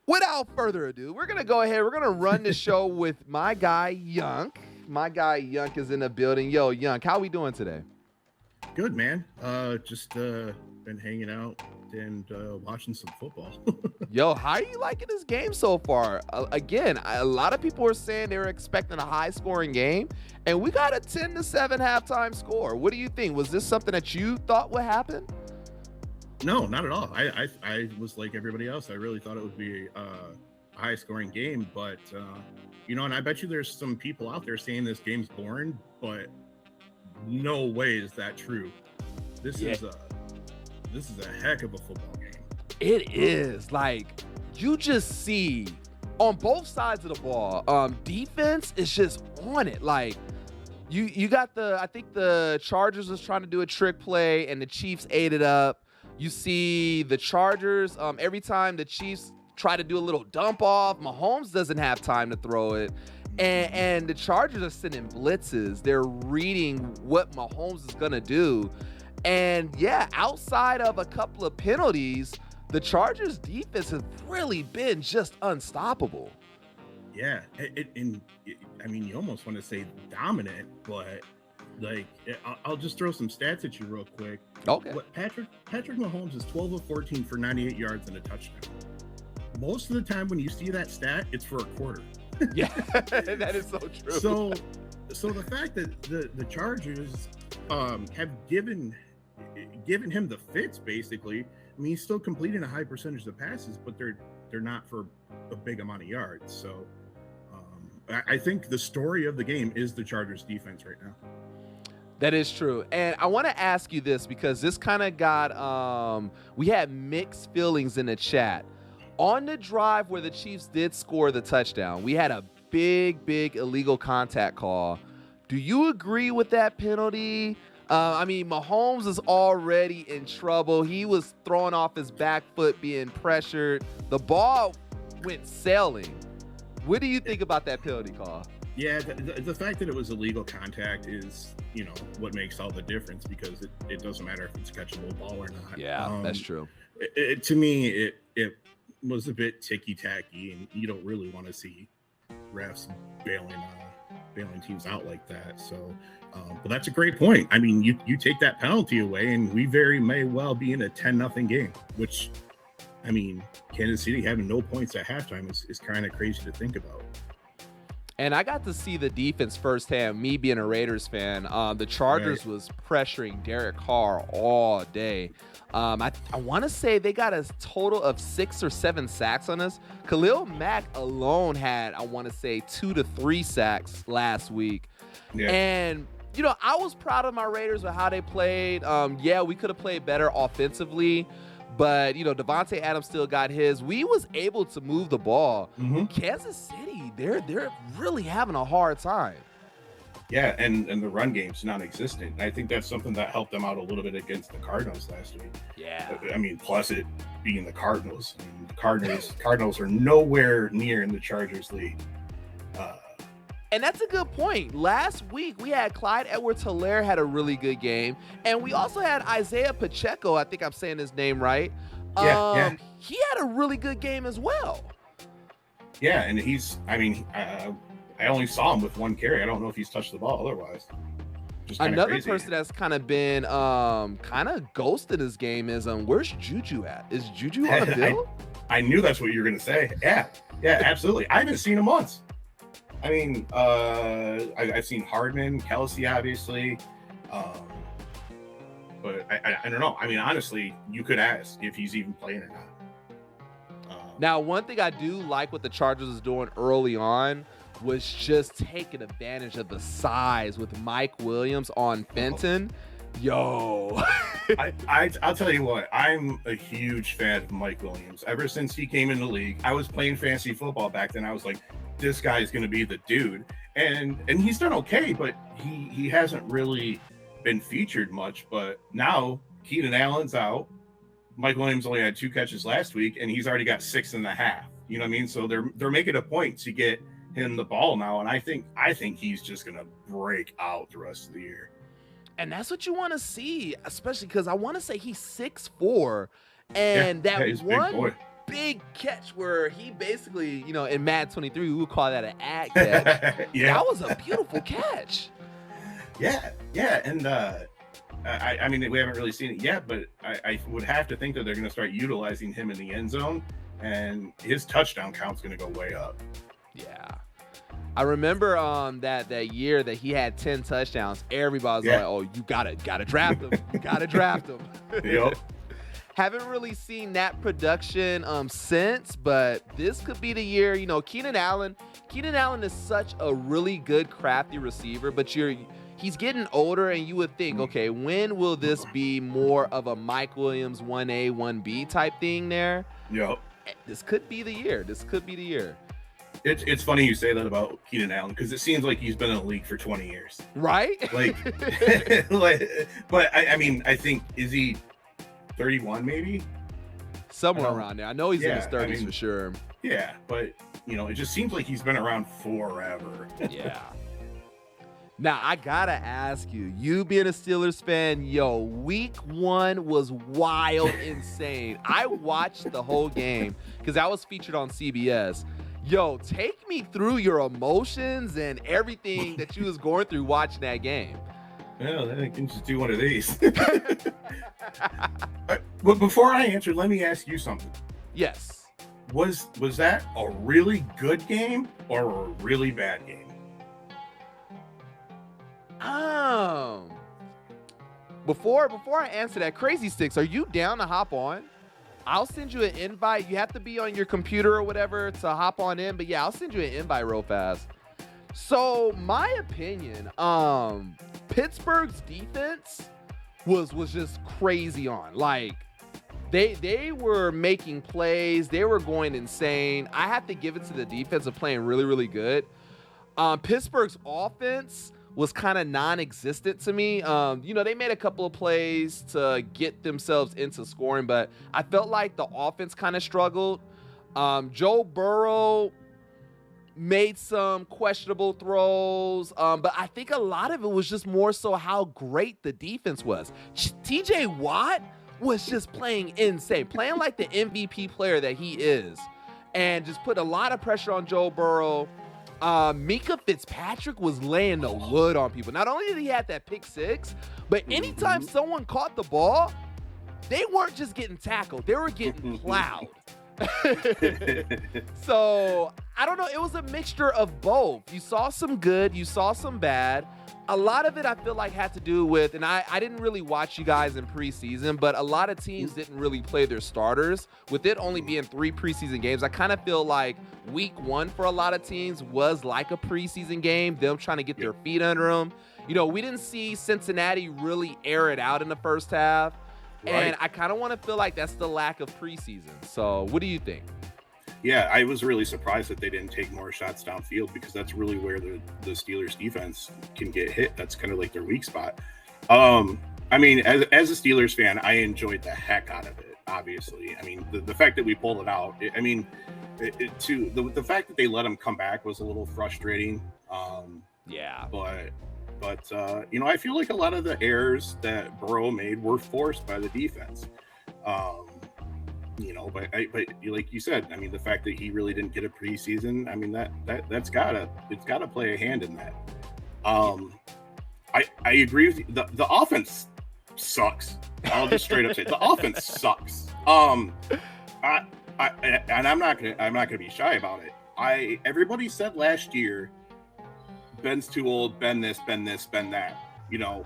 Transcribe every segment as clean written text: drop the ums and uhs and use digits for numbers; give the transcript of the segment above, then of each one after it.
Without further ado, we're gonna go ahead. We're gonna run the show with my guy Yunk. My guy Yunk is in the building. Yo, Yunk, how we doing today? Good, man. Just been hanging out and watching some football. Yo, how are you liking this game so far? Again, a lot of people are saying they were expecting a high-scoring game, and we got a 10-7 halftime score. What do you think? Was this something that you thought would happen? No, not at all. I was like everybody else. I really thought it would be a high scoring game, but and I bet you there's some people out there saying this game's boring, but no way is that true. This Yeah. this is a heck of a football game. It is like you just see on both sides of the ball. Defense is just on it. Like you got I think the Chargers was trying to do a trick play and the Chiefs ate it up. You see the Chargers every time the Chiefs try to do a little dump off, Mahomes doesn't have time to throw it. And the Chargers are sending blitzes. They're reading what Mahomes is gonna do. And yeah, outside of a couple of penalties, the Chargers defense has really been just unstoppable. Yeah, I mean, you almost want to say dominant, but like I'll just throw some stats at you real quick. Okay. What Patrick Mahomes is 12 of 14 for 98 yards and a touchdown. Most of the time when you see that stat, it's for a quarter. Yeah, that is so true. So the fact that the Chargers have given him the fits, basically. I mean, he's still completing a high percentage of passes, but they're not for a big amount of yards. So I think the story of the game is the Chargers defense right now. That is true. And I want to ask you this because this kind of got we had mixed feelings in the chat. On the drive where the Chiefs did score the touchdown, we had a big illegal contact call. Do you agree with that penalty? I mean, Mahomes is already in trouble. He was thrown off his back foot, being pressured. The ball went sailing. What do you think about that penalty call? Yeah, the fact that it was illegal contact is, what makes all the difference, because it doesn't matter if it's a catchable ball or not. Yeah, that's true. To me, it was a bit ticky-tacky, and you don't really want to see refs bailing teams out like that. So, but that's a great point. I mean, you take that penalty away, and we very may well be in a 10-0 game, which, I mean, Kansas City having no points at halftime is kind of crazy to think about. And I got to see the defense firsthand, me being a Raiders fan. The Chargers was pressuring Derek Carr all day. I want to say they got a total of 6 or 7 sacks on us. Khalil Mack alone had, I want to say, 2 to 3 sacks last week. Yeah. And, I was proud of my Raiders with how they played. Yeah, we could have played better offensively. But, Devontae Adams still got his. We was able to move the ball. Mm-hmm. Kansas City, they're really having a hard time. Yeah, and the run game's non-existent. I think that's something that helped them out a little bit against the Cardinals last week. Yeah. I mean, plus it being the Cardinals. I mean, the Cardinals are nowhere near in the Chargers league. And that's a good point. Last week, we had Clyde Edwards-Helaire had a really good game. And we also had Isaiah Pacheco, I think I'm saying his name right. Yeah. He had a really good game as well. Yeah, and I only saw him with 1 carry. I don't know if he's touched the ball otherwise. Another person that's kind of been kind of ghosted his game is where's Juju at? Is Juju on the field? I knew that's what you were going to say. Yeah, absolutely. I haven't seen him once. I mean, I've seen Hardman, Kelsey, obviously, but I don't know. I mean, honestly, you could ask if he's even playing or not. Now, one thing I do like what the Chargers is doing early on was just taking advantage of the size with Mike Williams on Fenton. Yo. I'll tell you what, I'm a huge fan of Mike Williams. Ever since he came in the league, I was playing fantasy football back then. I was like, this guy's going to be the dude. And he's done okay, but he hasn't really been featured much. But now Keenan Allen's out. Mike Williams only had 2 catches last week, and he's already got 6.5. You know what I mean? So they're making a point to get him the ball now, and I think he's just going to break out the rest of the year. And that's what you want to see, especially because I want to say he's 6'4", and that big catch where he basically, in Madden 23, we would call that an ad catch. Yeah. That was a beautiful catch. Yeah, and I mean, we haven't really seen it yet, but I would have to think that they're going to start utilizing him in the end zone, and his touchdown count's going to go way up. Yeah. I remember that year that he had 10 touchdowns. Everybody was like, "Oh, you gotta draft him. You gotta draft him." Yep. Haven't really seen that production since, but this could be the year. Keenan Allen is such a really good, crafty receiver, but he's getting older, and you would think, okay, when will this be more of a Mike Williams 1A, 1B type thing there? Yep. This could be the year. It's funny you say that about Keenan Allen, because it seems like he's been in the league for 20 years. Right? But I mean, I think, is he 31 maybe? Somewhere around there. I know he's in his 30s for sure. Yeah, but, it just seems like he's been around forever. Yeah. Now, I gotta ask you being a Steelers fan, week 1 was wild, insane. I watched the whole game because I was featured on CBS. Take me through your emotions and everything that you was going through watching that game. Well, then I can just do one of these. But before I answer, let me ask you something. Yes. Was that a really good game or a really bad game? Before I answer that, Crazy Sticks, are you down to hop on? I'll send you an invite. You have to be on your computer or whatever to hop on in. But yeah, I'll send you an invite real fast. So my opinion, Pittsburgh's defense was just crazy on. Like they were making plays. They were going insane. I have to give it to the defense of playing really, really good. Pittsburgh's offense was kind of non-existent to me. They made a couple of plays to get themselves into scoring, but I felt like the offense kind of struggled. Joe Burrow made some questionable throws, but I think a lot of it was just more so how great the defense was. TJ Watt was just playing insane, playing like the MVP player that he is, and just put a lot of pressure on Joe Burrow. Mika Fitzpatrick was laying the wood on people. Not only did he have that pick 6, but anytime someone caught the ball, they weren't just getting tackled. They were getting plowed. So, I don't know. It was a mixture of both. You saw some good. You saw some bad. A lot of it I feel like had to do with, and I didn't really watch you guys in preseason, but a lot of teams didn't really play their starters. With it only being 3 preseason games, I kind of feel like week 1 for a lot of teams was like a preseason game, them trying to get their feet under them. We didn't see Cincinnati really air it out in the first half, and I kind of want to feel like that's the lack of preseason. So what do you think? Yeah, I was really surprised that they didn't take more shots downfield, because that's really where the Steelers defense can get hit. That's kind of like their weak spot. I mean, as a Steelers fan, I enjoyed the heck out of it, obviously. I mean, the fact that we pulled it out, the fact that they let them come back was a little frustrating. Yeah. But I feel like a lot of the errors that Burrow made were forced by the defense. But like you said, I mean, the fact that he really didn't get a preseason, I mean, that's gotta play a hand in that. I agree with you. The offense sucks. I'll just straight up say the offense sucks. And I'm not gonna be shy about it. Everybody said last year, Ben's too old, Ben this, Ben that,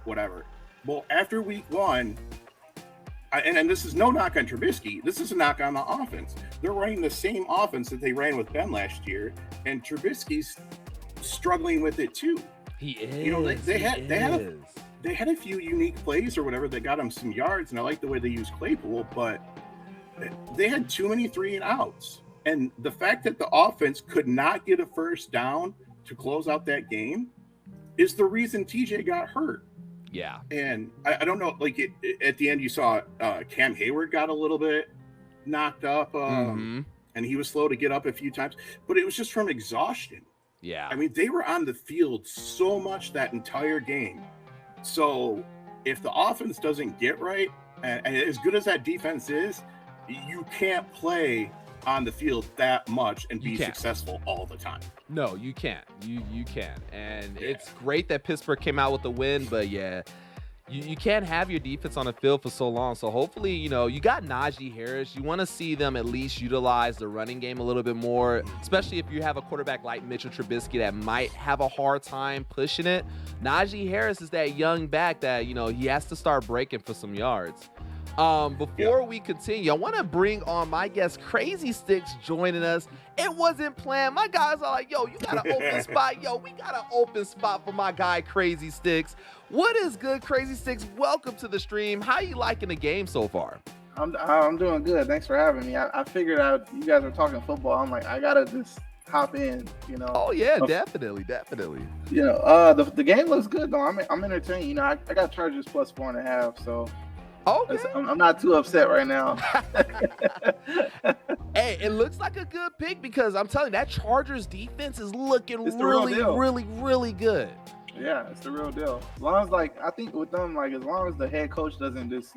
whatever. Well, after week 1, and this is no knock on Trubisky. This is a knock on the offense. They're running the same offense that they ran with Ben last year, and Trubisky's struggling with it too. He is. They had a few unique plays or whatever that got him some yards, and I like the way they used Claypool, but they had too many 3-and-outs. And the fact that the offense could not get a first down to close out that game is the reason TJ got hurt. Yeah. And I don't know, like at the end you saw Cam Hayward got a little bit knocked up and he was slow to get up a few times, but it was just from exhaustion. Yeah. I mean, they were on the field so much that entire game. So if the offense doesn't get right, and as good as that defense is, you can't play on the field that much and You be can't. successful all the time. No, you can't. You can't. And it's great that Pittsburgh came out with the win, but yeah, you can't have your defense on the field for so long. So hopefully, you got Najee Harris. You want to see them at least utilize the running game a little bit more, especially if you have a quarterback like Mitchell Trubisky that might have a hard time pushing it. Najee Harris is that young back that, he has to start breaking for some yards. Before we continue, I want to bring on my guest, Crazy Sticks, joining us. It wasn't planned. My guys are like, yo, you got an open spot. Yo, we got an open spot for my guy, Crazy Sticks. What is good, Crazy Sticks? Welcome to the stream. How you liking the game so far? I'm doing good. Thanks for having me. I figured out you guys were talking football. I'm like, I gotta just hop in, Oh yeah, definitely. The game looks good though. I'm entertained. I got Chargers plus 4.5, so okay. I'm not too upset right now. Hey, it looks like a good pick because I'm telling you, that Chargers defense is looking really good. Yeah, it's the real deal. As long as I think with them, as long as the head coach doesn't just,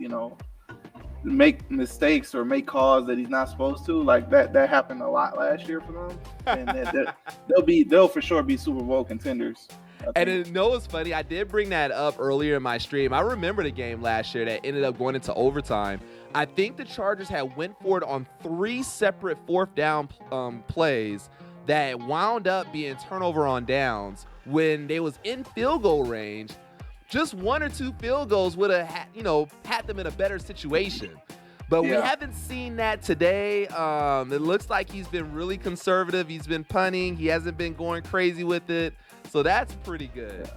make mistakes or make calls that he's not supposed to, that happened a lot last year for them, and they'll for sure be Super Bowl contenders. And it's funny, I did bring that up earlier in my stream. I remember the game last year that ended up going into overtime. I think the Chargers had went for it on 3 separate fourth down plays that wound up being turnover on downs when they was in field goal range. Just 1 or 2 field goals would have had them in a better situation. But we haven't seen that today. It looks like he's been really conservative. He's been punting. He hasn't been going crazy with it. So that's pretty good.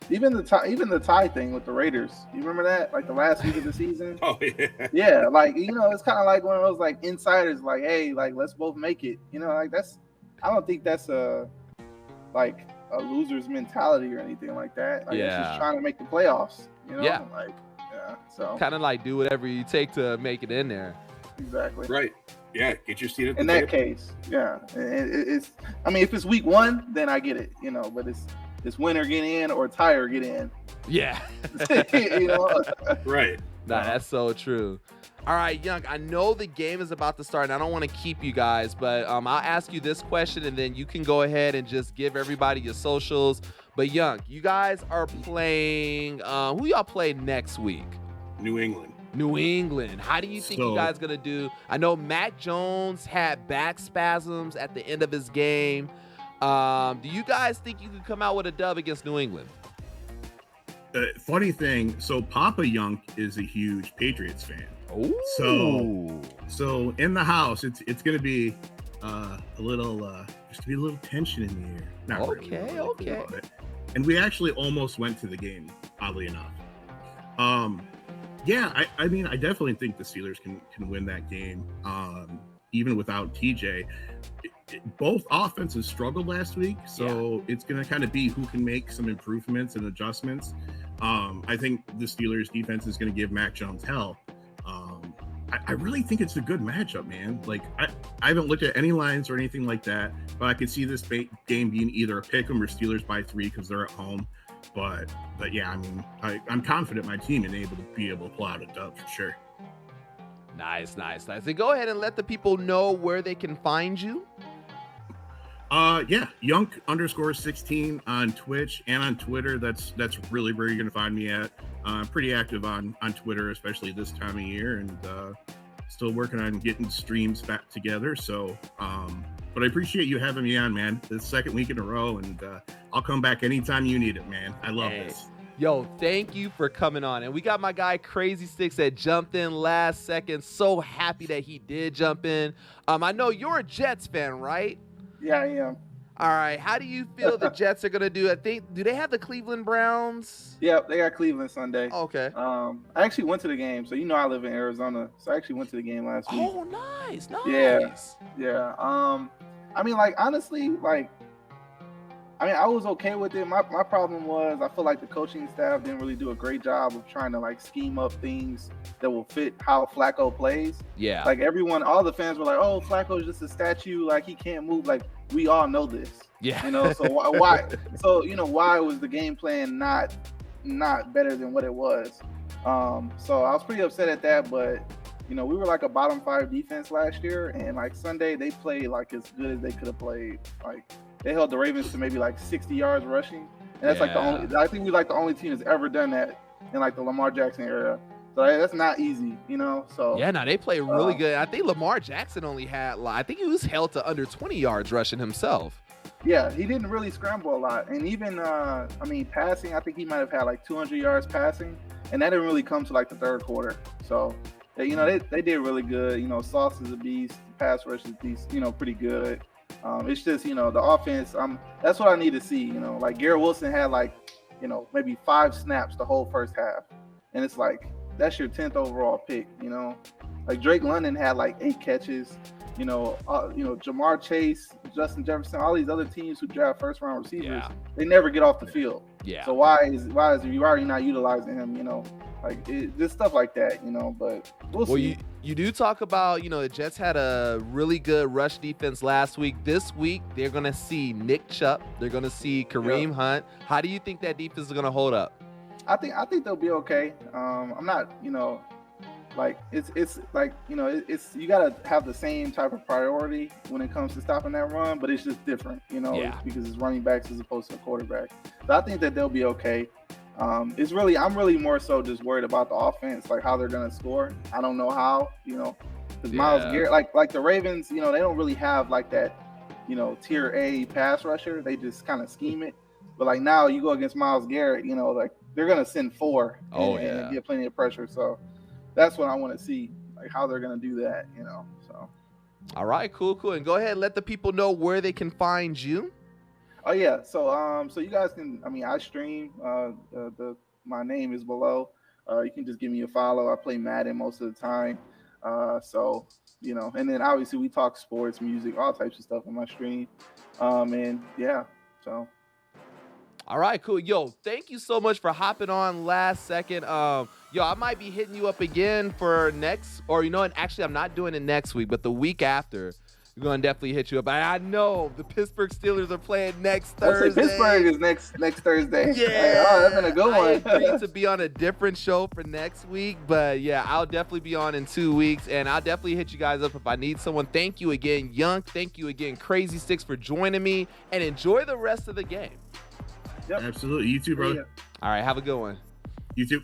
Yeah. Even the tie thing with the Raiders. You remember that? The last week of the season? Oh, yeah. Yeah, it's kind of like one of those insiders, hey, let's both make it. That's, I don't think that's a loser's mentality or anything like that. It's just trying to make the playoffs, Yeah. So kind of do whatever you take to make it in there. Exactly. Right. Yeah, get your seat at the in table. that case. Yeah. It's if it's week 1, then I get it, but it's win or get in or tie or get in. Yeah. Right. Nah, that's so true. All right, Young, I know the game is about to start, and I don't want to keep you guys, but I'll ask you this question, and then you can go ahead and just give everybody your socials. But, Young, you guys are playing who y'all play next week? New England. How do you think you guys going to do? I know Mac Jones had back spasms at the end of his game. Do you guys think you can come out with a dub against New England? Funny thing, so Papa Young is a huge Patriots fan. Oh, so in the house, it's going to be a little there's to be a little tension in the air. Not really, okay. And we actually almost went to the game, oddly enough. Yeah, I mean, I definitely think the Steelers can win that game, even without TJ. Both offenses struggled last week, so it's going to kind of be who can make some improvements and adjustments. I think the Steelers defense is going to give Mac Jones hell. I really think it's a good matchup, man. I haven't looked at any lines or anything like that, but I could see this game being either a pick 'em or Steelers by 3 because they're at home. But yeah, I mean, I'm confident my team is able to pull out a dub for sure. Nice. So go ahead and let the people know where they can find you. Yeah, Yunk_16 on Twitch and on Twitter. That's really where you're gonna find me at. I'm pretty active on Twitter, especially this time of year, and still working on getting streams back together. So, but I appreciate you having me on, man. The second week in a row, and I'll come back anytime you need it, man. I love this. Yo, thank you for coming on. And we got my guy Crazy Sticks that jumped in last second. So happy that he did jump in. I know you're a Jets fan, right? Yeah, I am. All right. How do you feel the Jets are going to do? Do they have the Cleveland Browns? Yep, they got Cleveland Sunday. Okay. I actually went to the game. So I live in Arizona. So I actually went to the game last week. Oh, nice. Yeah. I mean, honestly, I was okay with it. My problem was I feel like the coaching staff didn't really do a great job of trying to scheme up things that will fit how Flacco plays. Yeah. All the fans were like, "Oh, Flacco's just a statue. He can't move." We all know this. Yeah. So why? So why was the game plan not better than what it was? So I was pretty upset at that, but You know, we were like a bottom 5 defense last year, and like Sunday they played like as good as they could have played. Like they held the Ravens to maybe like 60 yards rushing, and that's like the only. I think we like the only team that's ever done that in like the Lamar Jackson era. So that's not easy, you know. So yeah, no, they play really good. I think Lamar Jackson only had I think he was held to under 20 yards rushing himself. Yeah, he didn't really scramble a lot, and even I mean passing, I think he might have had like 200 yards passing, and that didn't really come to like the third quarter. So you know they did really good. You know, Sauce is a beast, pass rush is beast, you know, pretty good. It's just, you know, the offense. That's what I need to see. You know, like Garrett Wilson had like, you know, maybe 5 snaps the whole first half, and it's like that's your 10th overall pick. You know, like Drake London had like 8 catches. You know, Jamar Chase, Justin Jefferson, all these other teams who draft first-round receivers, they never get off the field. Yeah. So why is you already not utilizing him? You know, like just stuff like that. You know, but we'll see. You do talk about, you know, the Jets had a really good rush defense last week. This week they're gonna see Nick Chubb. They're gonna see Kareem Hunt. How do you think that defense is gonna hold up? I think they'll be okay. I'm not, you know. Like it's like, you know, it's you gotta have the same type of priority when it comes to stopping that run, but it's just different, you know, because it's running backs as opposed to a quarterback. So I think that they'll be okay. I'm really more so just worried about the offense, like how they're gonna score. I don't know how, you know, because Myles Garrett, like the Ravens, you know, they don't really have like that, you know, tier A pass rusher. They just kind of scheme it. But like now you go against Myles Garrett, you know, like they're gonna send 4 and get plenty of pressure. So that's what I want to see, like how they're going to do that, you know. So, all right, cool. And go ahead and let the people know where they can find you. Oh yeah, so you guys can. I mean, I stream. My name is below. You can just give me a follow. I play Madden most of the time. So you know, and then obviously we talk sports, music, all types of stuff on my stream. And yeah, so. All right, cool. Yo, thank you so much for hopping on last second. Yo, I might be hitting you up again for next, or you know what? Actually, I'm not doing it next week, but the week after, we're going to definitely hit you up. I know the Pittsburgh Steelers are playing next Thursday. Pittsburgh is next Thursday. Yeah. Oh, that's been a good one. I agreed to be on a different show for next week, but yeah, I'll definitely be on in 2 weeks, and I'll definitely hit you guys up if I need someone. Thank you again, Young. Thank you again, Crazy Sticks, for joining me, and enjoy the rest of the game. Yep. Absolutely. You too, brother. All right, have a good one. You too.